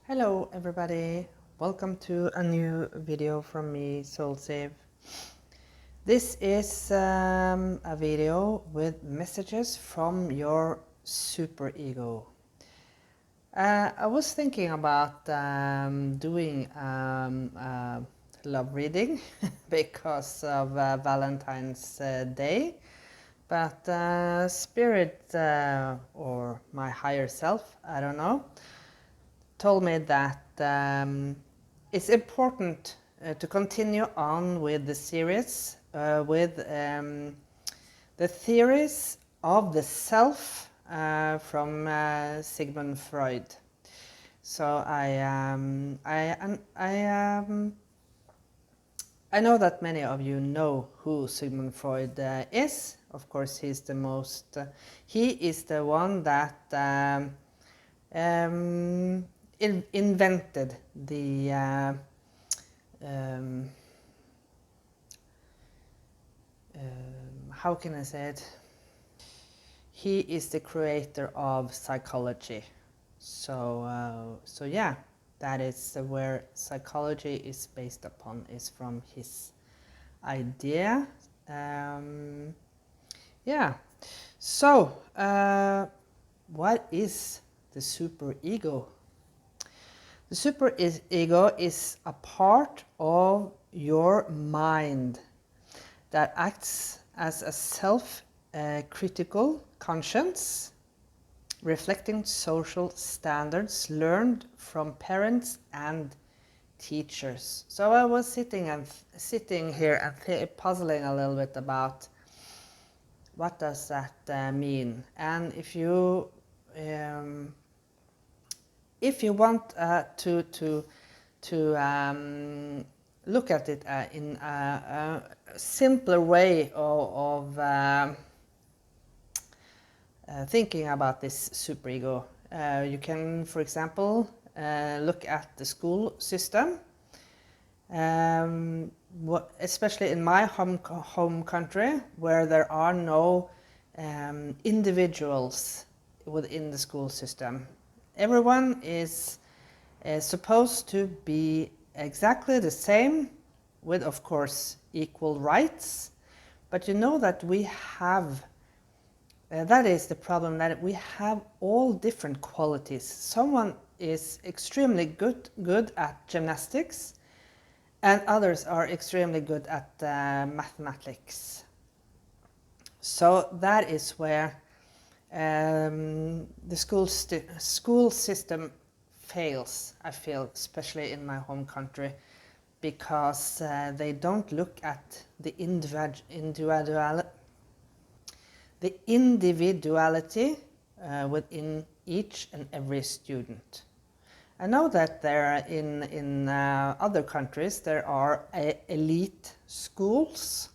Hello everybody, welcome to a new video from me, SoulSave. This is a video with messages from your superego. I was thinking about doing love reading because of Valentine's Day, but Spirit or my higher self, I don't know, told me that it's important to continue on with the series with the theories of the self from Sigmund Freud. So I know that many of you know who Sigmund Freud is. Of course, he's the most. He is the one that invented the how can I say it? He is the creator of psychology. So yeah, that is where psychology is based upon, is from his idea. Yeah. So what is the superego? The superego is a part of your mind that acts as a self-critical conscience, reflecting social standards learned from parents and teachers. So I was sitting here and puzzling a little bit about what does that mean. And if you want to look at it in a simpler way of thinking about this superego, you can, for example, look at the school system. Especially in my home country, where there are no individuals within the school system. Everyone is supposed to be exactly the same, with, of course, equal rights. But you know that we have, that is the problem, that we have all different qualities. Someone is extremely good at gymnastics, and others are extremely good at mathematics. So that is where the school system fails, I feel, especially in my home country, because they don't look at the individuality within each and every student. I know that there in other countries there are elite schools,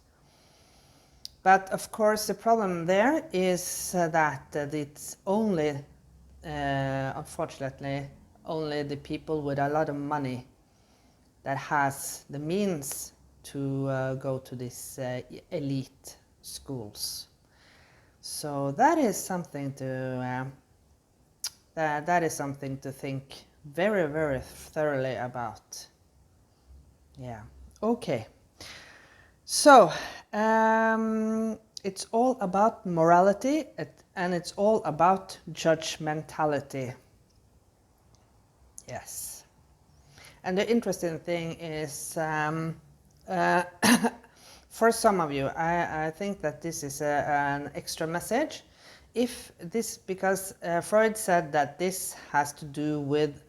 but of course the problem there is that it's only, unfortunately, only the people with a lot of money that has the means to go to these elite schools. So that is something to that is something to think very, very thoroughly about. Yeah. Okay. So it's all about morality, and it's all about judgmentality. Yes. And the interesting thing is, for some of you, I think that this is an extra message. Because Freud said that this has to do with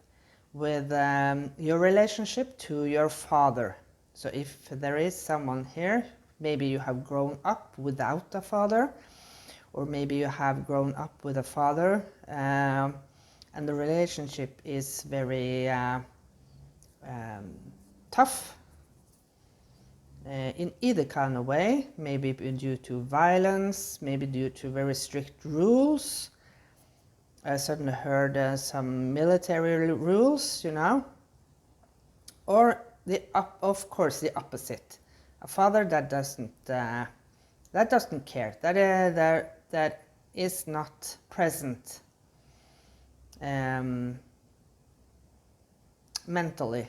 your relationship to your father. So if there is someone here, maybe you have grown up without a father, or maybe you have grown up with a father, and the relationship is very tough in either kind of way, maybe due to violence, maybe due to very strict rules. I certainly heard some military rules, you know, or of course the opposite, a father that doesn't care, that is not present mentally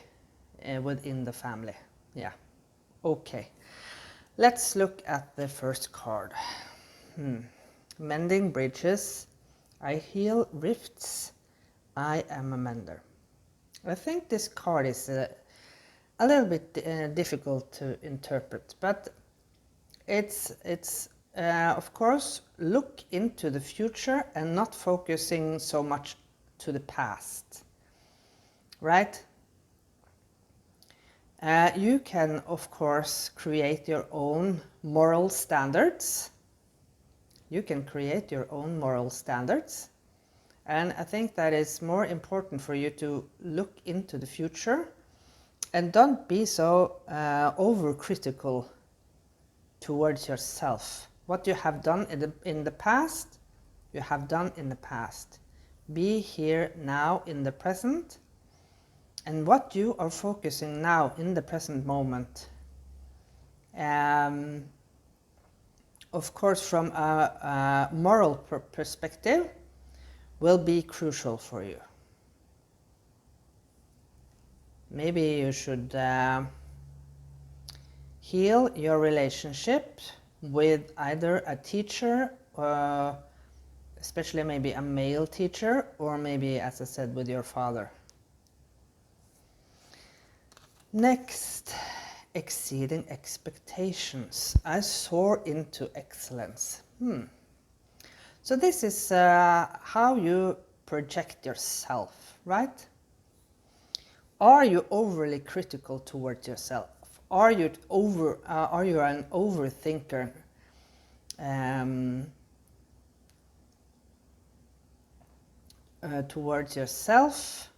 within the family. Yeah. Okay. Let's look at the first card. Mending bridges. I heal rifts. I am a mender. I think this card is a little bit difficult to interpret, but it's of course look into the future and not focusing so much to the past, right? You can of course create your own moral standards. You can create your own moral standards, and I think that is more important for you to look into the future and don't be so overcritical towards yourself. What you have done in the past, you have done in the past. Be here now in the present, and what you are focusing now in the present moment, of course from a moral perspective, will be crucial for you. Maybe you should heal your relationship with either a teacher, or especially maybe a male teacher, or maybe, as I said, with your father. Next, exceeding expectations. I soar into excellence. So this is how you project yourself, right? Are you overly critical towards yourself? Are you an overthinker? Towards yourself?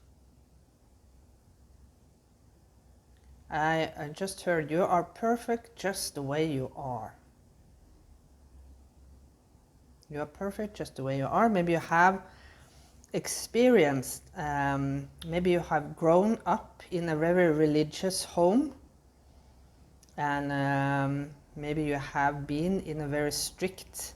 I just heard you are perfect just the way you are. You are perfect just the way you are. Maybe you have experienced, maybe you have grown up in a very religious home, and maybe you have been in a very strict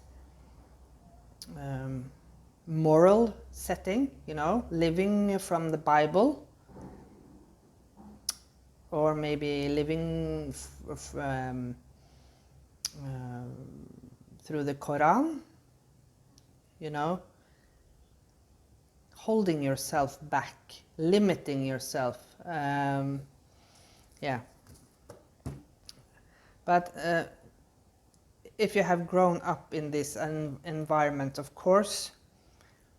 moral setting, you know, living from the Bible, or maybe living through the Quran, you know, holding yourself back, limiting yourself. Yeah. But if you have grown up in this environment, of course,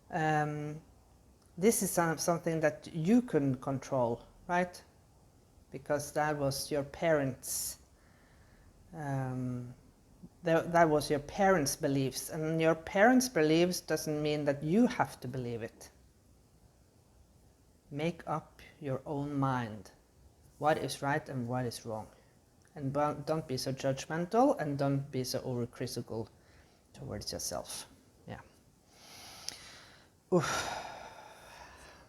this is something that you couldn't control, right? Because that was your parents' that was your parents' beliefs, and your parents' beliefs doesn't mean that you have to believe it. Make up your own mind what is right and what is wrong, and don't be so judgmental, and don't be so overcritical towards yourself. Yeah. Oof.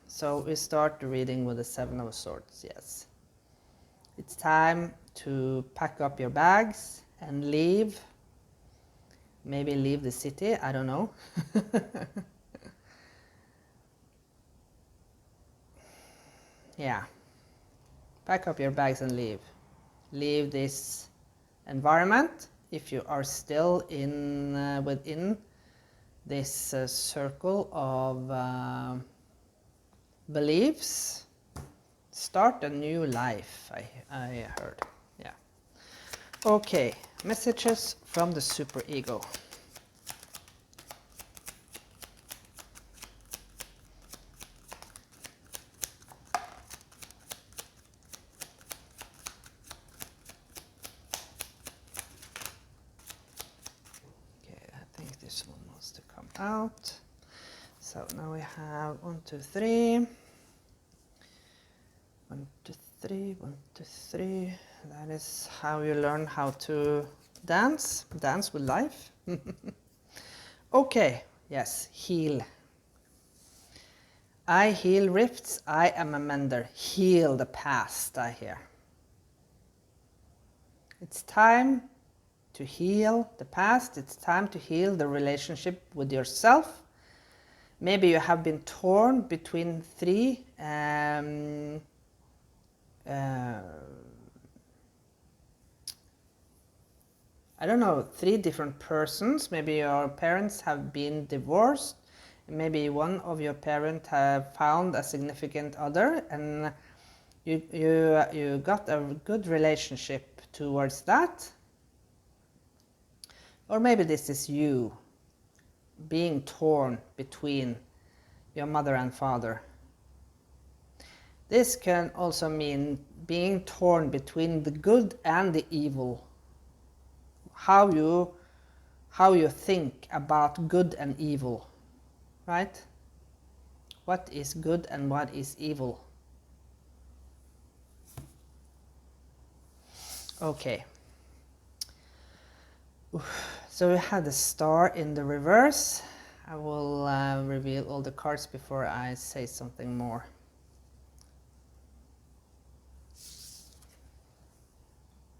So we start the reading with the Seven of Swords. Yes, it's time to pack up your bags and leave. Maybe leave the city, I don't know. Yeah, pack up your bags and leave. Leave this environment. If you are still in within this circle of beliefs, start a new life, I heard. Yeah. Okay, messages from the superego. This one wants to come out. So now we have 1, 2, 3. 1, 2, 3, 1, 2, 3. That is how you learn how to dance with life. Okay, yes, heal. I heal rifts, I am a mender. Heal the past, I hear. It's time to heal the past. It's time to heal the relationship with yourself. Maybe you have been torn between three I don't know, 3 different persons. Maybe your parents have been divorced. Maybe one of your parents have found a significant other, and you got a good relationship towards that. Or maybe this is you being torn between your mother and father. This can also mean being torn between the good and the evil. How you think about good and evil, right? What is good and what is evil? Okay. So we have the star in the reverse. I will reveal all the cards before I say something more.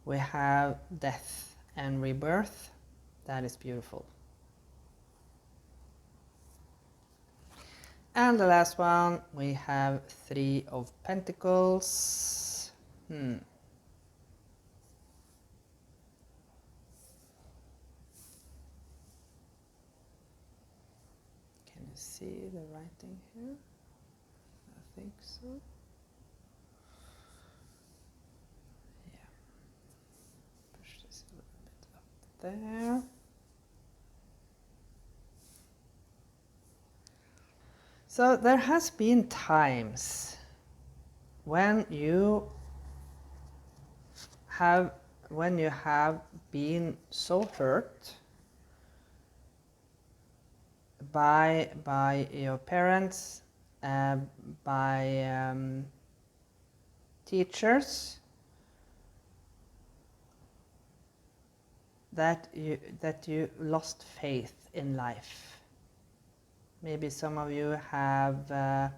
We have death and rebirth. That is beautiful. And the last one, we have 3 of Pentacles. Can you see the writing here? I think so. Yeah. Push this a little bit up there. So there has been times when you have been so hurt by your parents, by teachers, that you lost faith in life. Maybe some of you have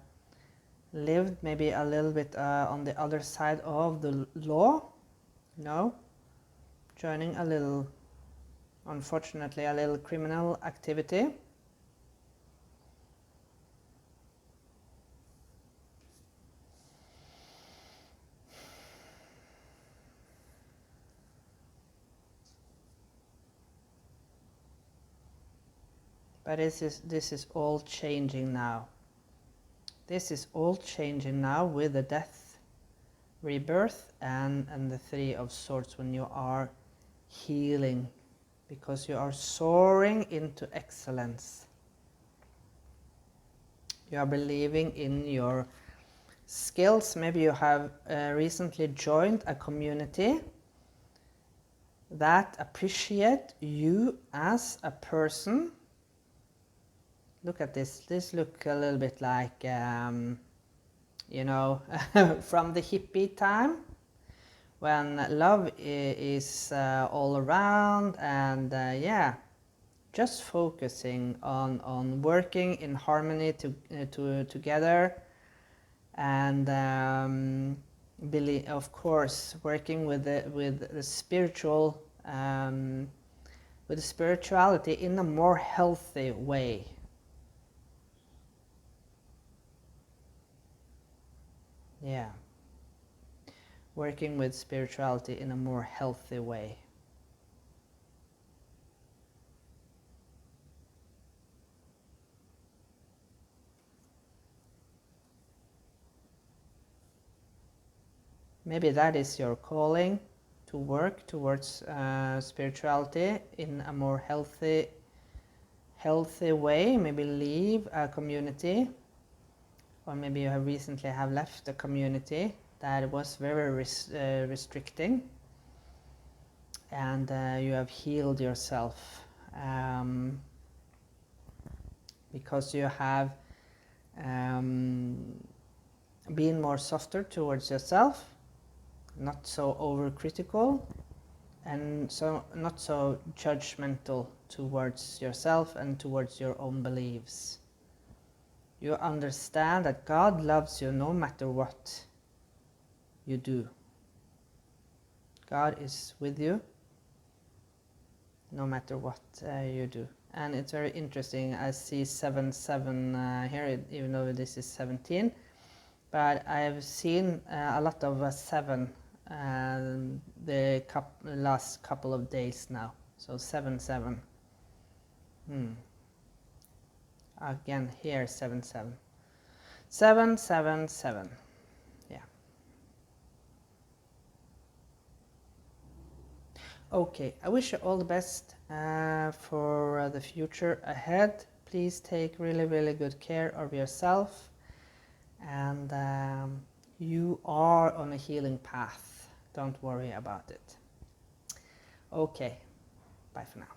lived maybe a little bit on the other side of the law, joining a little, unfortunately, a little criminal activity. But this is all changing now. This is all changing now with the death, rebirth, and the 3 of Swords, when you are healing, because you are soaring into excellence. You are believing in your skills. Maybe you have recently joined a community that appreciate you as a person. Look at this. This looks a little bit like, from the hippie time, when love is all around, and just focusing on working in harmony together, and of course working with the spiritual, with the spirituality in a more healthy way. Yeah, working with spirituality in a more healthy way. Maybe that is your calling, to work towards spirituality in a more healthy way. Maybe leave a community, or maybe you have recently left a community that was very restricting, and you have healed yourself because you have been more softer towards yourself, not so overcritical, and so not so judgmental towards yourself and towards your own beliefs. You understand that God loves you no matter what you do. God is with you no matter what you do. And it's very interesting. I see 7 here, even though this is 17. but I've seen a lot of 7 the last couple of days now. So 7, 7. Again here 7, 7. 7, 7, 7. Yeah. Okay, I wish you all the best for the future ahead. Please take really, really good care of yourself, and you are on a healing path. Don't worry about it. Okay, bye for now.